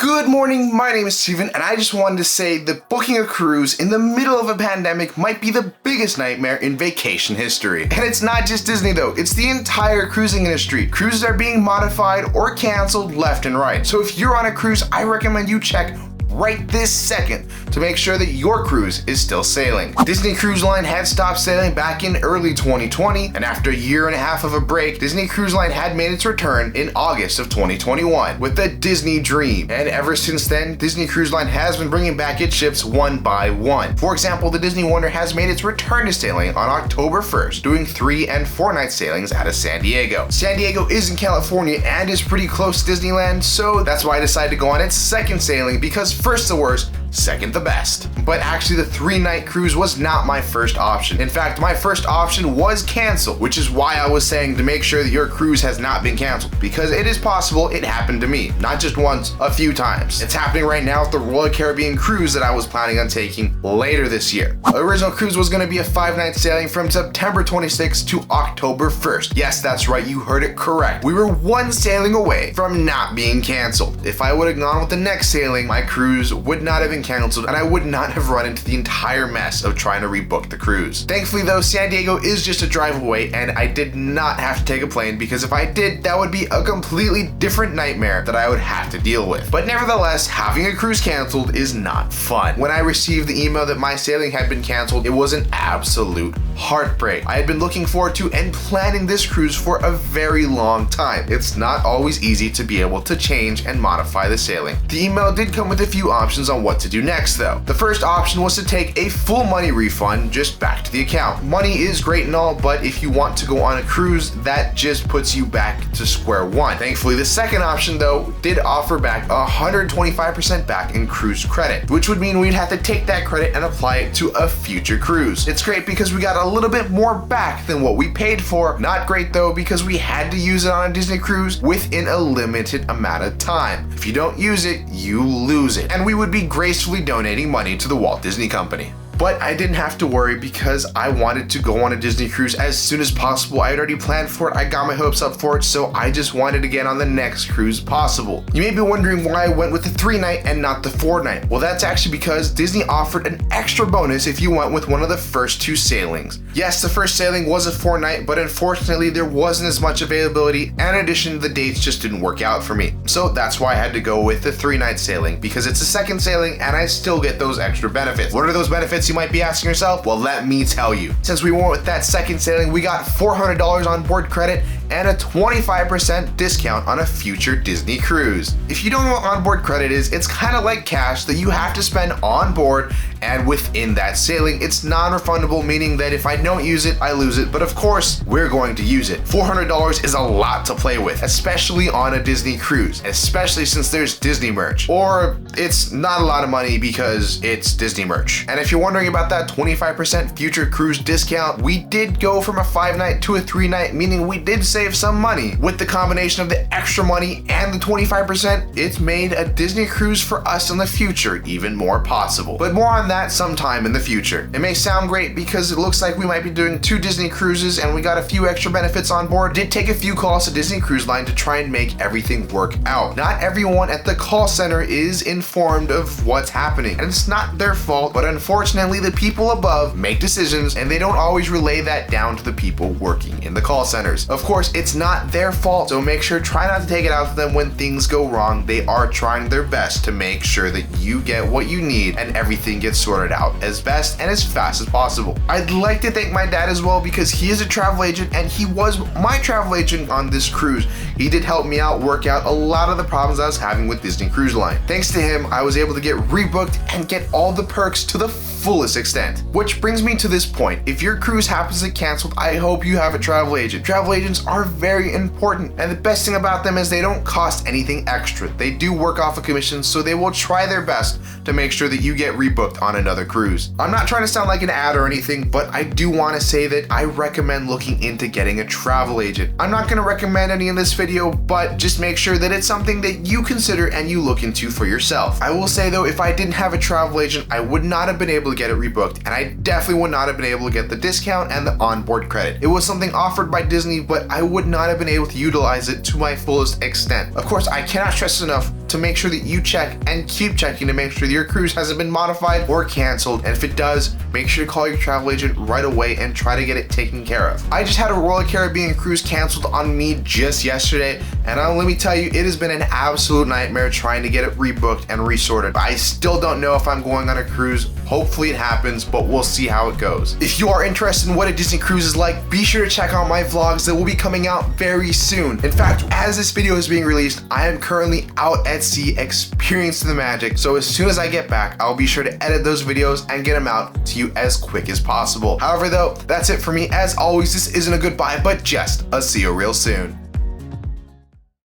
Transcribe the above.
Good morning, my name is Steven, and I just wanted to say that booking a cruise in the middle of a pandemic might be the biggest nightmare in vacation history. And it's not just Disney though, it's the entire cruising industry. Cruises are being modified or canceled left and right. So if you're on a cruise, I recommend you check right this second to make sure that your cruise is still sailing. Disney Cruise Line had stopped sailing back in early 2020, and after a year and a half of a break, Disney Cruise Line had made its return in August of 2021 with the Disney Dream. And ever since then, Disney Cruise Line has been bringing back its ships one by one. For example, the Disney Wonder has made its return to sailing on October 1st, doing 3 and 4 night sailings out of San Diego. San Diego is in California and is pretty close to Disneyland, so that's why I decided to go on its second sailing, because first the worst, second the best. But actually the 3-night cruise was not my first option. In fact, my first option was canceled, which is why I was saying to make sure that your cruise has not been canceled, because it is possible it happened to me. Not just once, a few times. It's happening right now with the Royal Caribbean cruise that I was planning on taking later this year. The original cruise was going to be a 5-night sailing from September 26th to October 1st. Yes, that's right, you heard it correct. We were one sailing away from not being canceled. If I would have gone with the next sailing, my cruise would not have been canceled and I would not have run into the entire mess of trying to rebook the cruise. Thankfully though, San Diego is just a drive away and I did not have to take a plane, because if I did, that would be a completely different nightmare that I would have to deal with. But nevertheless, having a cruise canceled is not fun. When I received the email that my sailing had been canceled, it was an absolute heartbreak. I had been looking forward to and planning this cruise for a very long time. It's not always easy to be able to change and modify the sailing. The email did come with a few options on what to do next though. The first option was to take a full money refund just back to the account. Money is great and all, but if you want to go on a cruise, that just puts you back to square one. Thankfully, the second option though did offer back 125% back in cruise credit, which would mean we'd have to take that credit and apply it to a future cruise. It's great because we got a little bit more back than what we paid for. Not great though, because we had to use it on a Disney cruise within a limited amount of time. If you don't use it, you lose it. And we would be gracefully donating money to the Walt Disney Company. But I didn't have to worry because I wanted to go on a Disney cruise as soon as possible. I had already planned for it, I got my hopes up for it, so I just wanted to get on the next cruise possible. You may be wondering why I went with the 3-night and not the 4-night. Well, that's actually because Disney offered an extra bonus if you went with one of the first 2 sailings. Yes, the first sailing was a 4-night, but unfortunately there wasn't as much availability, and in addition, the dates just didn't work out for me. So that's why I had to go with the 3-night sailing, because it's a second sailing and I still get those extra benefits. What are those benefits, you might be asking yourself? Well, let me tell you. Since we went with that second sailing, we got $400 on board credit and a 25% discount on a future Disney cruise. If you don't know what onboard credit is, it's kind of like cash that you have to spend on board and within that sailing. It's non-refundable, meaning that if I don't use it, I lose it, but of course, we're going to use it. $400 is a lot to play with, especially on a Disney cruise, especially since there's Disney merch. Or it's not a lot of money because it's Disney merch. And if you're wondering about that 25% future cruise discount, we did go from a 5-night to a 3-night, meaning we did save some money. With the combination of the extra money and the 25%, it's made a Disney cruise for us in the future even more possible. But more on that sometime in the future. It may sound great because it looks like we might be doing 2 Disney cruises and we got a few extra benefits on board. Did take a few calls to Disney Cruise Line to try and make everything work out. Not everyone at the call center is informed of what's happening, and it's not their fault, but unfortunately the people above make decisions and they don't always relay that down to the people working in the call centers. Of course, it's not their fault, so make sure try not to take it out to them when things go wrong. They are trying their best to make sure that you get what you need and everything gets sorted out as best and as fast as possible. I'd like to thank my dad as well, because he is a travel agent and he was my travel agent on this cruise. He did help me out work out a lot of the problems I was having with Disney Cruise Line. Thanks to him, I was able to get rebooked and get all the perks to the fullest extent. Which brings me to this point. If your cruise happens to get canceled, I hope you have a travel agent. Travel agents are very important, and the best thing about them is they don't cost anything extra. They do work off a commission, so they will try their best to make sure that you get rebooked on another cruise. I'm not trying to sound like an ad or anything, but I do want to say that I recommend looking into getting a travel agent. I'm not going to recommend any in this video, but just make sure that it's something that you consider and you look into for yourself. I will say though, if I didn't have a travel agent, I would not have been able to get it rebooked, and I definitely would not have been able to get the discount and the onboard credit. It was something offered by Disney, but I would not have been able to utilize it to my fullest extent. Of course, I cannot stress enough to make sure that you check and keep checking to make sure that your cruise hasn't been modified or canceled. And if it does, make sure to call your travel agent right away and try to get it taken care of. I just had a Royal Caribbean cruise canceled on me just yesterday, and let me tell you, it has been an absolute nightmare trying to get it rebooked and resorted. I still don't know if I'm going on a cruise. Hopefully it happens, but we'll see how it goes. If you are interested in what a Disney cruise is like, be sure to check out my vlogs that will be coming out very soon. In fact, as this video is being released, I am currently out at sea experiencing the magic. So as soon as I get back, I'll be sure to edit those videos and get them out to you as quick as possible. However though, that's it for me. As always, this isn't a goodbye, but just a see you real soon.